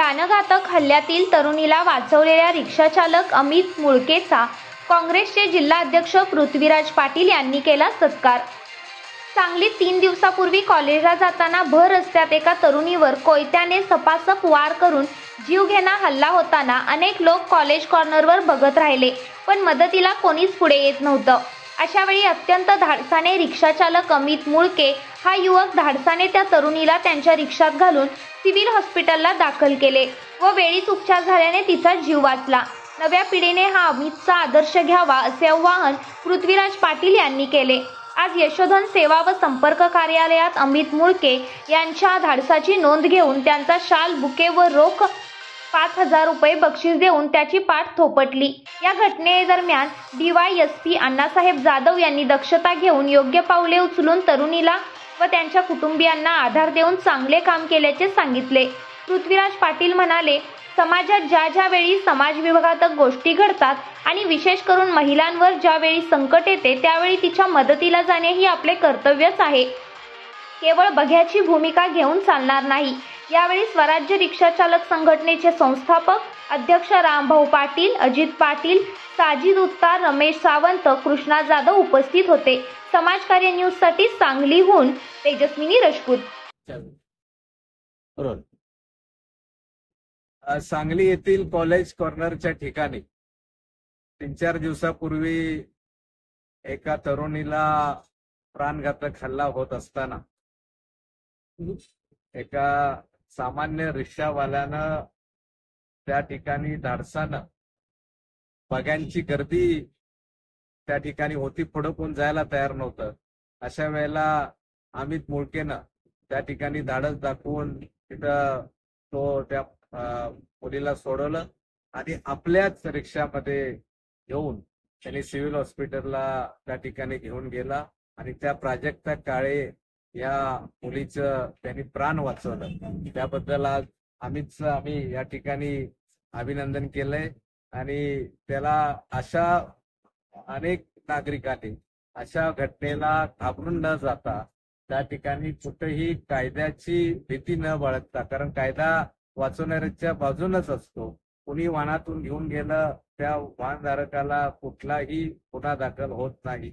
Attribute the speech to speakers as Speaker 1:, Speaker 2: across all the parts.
Speaker 1: प्राणघातक हल्ल्यातील तरुणीला वाचवलेल्या रिक्षाचालक अमित मुळकेचा काँग्रेसचे जिल्हाध्यक्ष पृथ्वीराज पाटील यांनी केला सत्कार। सांगलीत 3 दिवसापूर्वी कॉलेजला जाताना भर रस्त्यात एका तरुणीवर कोयत्याने सपासप वार करून जीवघेणा हल्ला होताना अनेक लोक कॉलेज कॉर्नरवर बघत राहिले, पण मदतीला कोणीच पुढे येत नव्हतं। अशावेळी अत्यंत धाडसाने रिक्षाचालक अमित मुळके हा युवक धाडसाने त्या तरुणीला त्यांच्या रिक्षात घालून सिव्हिल हॉस्पिटलला दाखल केले व वेळीच उपचार झाल्याने तिचा जीव वाचला। नव्या पिढीने हा अमितचा आदर्श घ्यावा असे आवाहन पृथ्वीराज पाटील यांनी केले। आज यशोधन सेवा व संपर्क कार्यालयात अमित मुळके यांच्या धाडसाची नोंद घेऊन त्यांचा शाल, बुके व रोख 5,000 रुपये बक्षीस देऊन त्याची पाठ थोपटली। या घटनेदरम्यान DYSP अण्णासाहेब जाधव यांनी दक्षता घेऊन योग्य पावले उचलून तरुणीला व त्यांच्या कुटुंबियांना आधार देऊन चांगले काम केल्याचे सांगितले। पृथ्वीराज पाटील म्हणाले, समाजात ज्या वेळी समाज विघातक गोष्टी घडतात आणि विशेष करून महिलांवर ज्यावेळी संकट येते त्यावेळी तिच्या मदतीला जाणे ही आपले कर्तव्यच आहे। केवळ बघ्याची भूमिका घेऊन चालणार नाही। यावेळी स्वराज्य रिक्षाचालक संघटनेचे संस्थापक अध्यक्ष रामभाऊ पाटील, अजित पाटील, साजिद उत्तार, रमेश सावंत, कृष्णा जाधव उपस्थित होते। समाजकार्य न्यूज साठी सांगलीहून तेजस्विनी राजपूत।
Speaker 2: सांगली येथील कॉलेज कॉर्नरच्या ठिकाणी 3-4 दिवसापूर्वी एका तरुणीला प्राणघातक हल्ला होत असताना एका सामान्य रिक्षावाल्यानं त्या ठिकाणी धाडसानं, बघ्यांची गर्दी त्या ठिकाणी होती, पुढं कोण जायला तयार नव्हतं, अशा वेळेला अमित मुळकेनं त्या ठिकाणी धाडस दाखवून तिथं तो त्या मुलीला सोडवलं आणि आपल्याच रिक्षामध्ये घेऊन त्यांनी सिव्हिल हॉस्पिटलला त्या ठिकाणी घेऊन गेला आणि त्या प्राजक्ता काळे या मुलीचं त्यांनी प्राण वाचवलं। त्याबद्दल आज अमितचं आम्ही या ठिकाणी अभिनंदन केलंय आणि त्याला अशा अनेक नागरिकांनी अशा घटनेला घाबरून न जाता त्या ठिकाणी कुठेही कायद्याची भीती न बाळगता, कारण कायदा वाचवणाऱ्याच्या बाजूनच असतो, कुणी वाहनातून घेऊन गेलं त्या वाहनधारकाला कुठलाही गुन्हा दाखल होत नाही।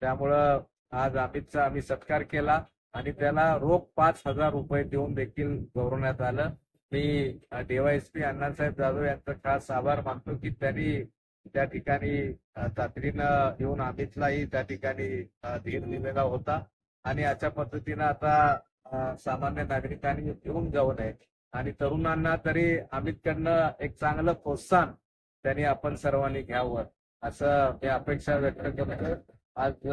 Speaker 2: त्यामुळं आज अमितचा आम्ही सत्कार केला आणि त्याला रोख 5,000 रुपये देऊन देखील गौरवण्यात आलं। मी DYSP अण्णासाहेब जाधव यांचा खास आभार मानतो की त्यांनी त्या ठिकाणी तातडीनं येऊन अमितलाही त्या ठिकाणी धीर दिलेला होता आणि अशा पद्धतीनं आता सामान्य नागरिकांनी येऊन जाऊ नये आणि तरुणांना तरी अमितकडनं एक चांगलं प्रोत्साहन त्यांनी आपण सर्वांनी घ्यावं असं मी अपेक्षा व्यक्त करतो। आज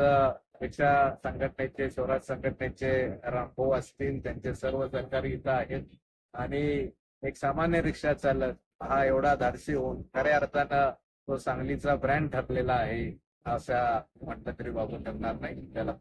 Speaker 2: रिक्षा संघटनेचे, स्वराज संघटनेचे रामभाऊ असतील, त्यांचे सर्व सहकारी इथं आहेत आणि एक सामान्य रिक्षा चालक हा एवढा धाडसी होऊन खऱ्या अर्थानं तो सांगलीचा ब्रँड ठरलेला आहे असं म्हटलं तरी बाबू ठरणार नाही। त्याला